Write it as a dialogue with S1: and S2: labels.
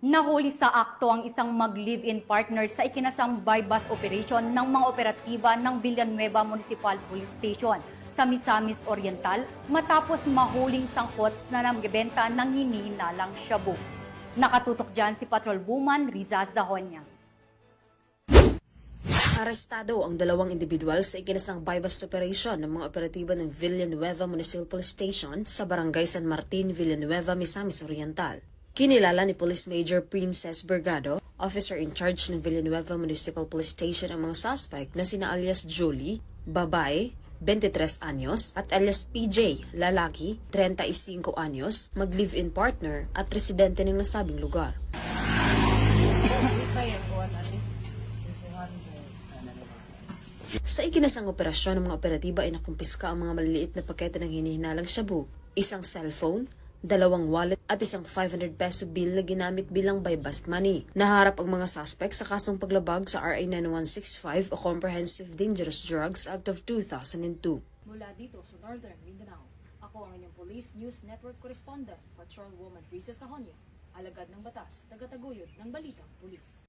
S1: Nahuli sa akto ang isang mag-live-in partner sa ikinasang bypass operation ng mga operatiba ng Villanueva Municipal Police Station sa Misamis Oriental matapos mahuling sangkot na nagbebenta ng hinihinalang shabu. Nakatutok dyan si Patrolwoman Riza Zahonya.
S2: Arestado ang dalawang individual sa ikinasang bypass operation ng mga operatiba ng Villanueva Municipal Police Station sa Barangay San Martin, Villanueva, Misamis Oriental. Kinilala ni Police Major Princess Bergado, officer in charge ng Villanueva Municipal Police Station ang mga suspect na sina alias Julie, babae, 23 anyos, at alias PJ, lalaki, 35 anyos, mag-live-in partner at residente ng nasabing lugar. Sa ikinasang operasyon ng mga operatiba ay nakumpiska ang mga maliliit na pakete ng hinihinalang shabu, isang cellphone, 2 wallet at isang 500 peso bill na ginamit bilang buy-bust money. Naharap ang mga suspect sa kasong paglabag sa RA 9165 o Comprehensive Dangerous Drugs Act of 2002.
S3: Mula dito sa Northern Mindanao, ako ang inyong Police News Network Correspondent, Patrolwoman Riza Zahonya, alagad ng batas, tagataguyod ng Balitang Pulis.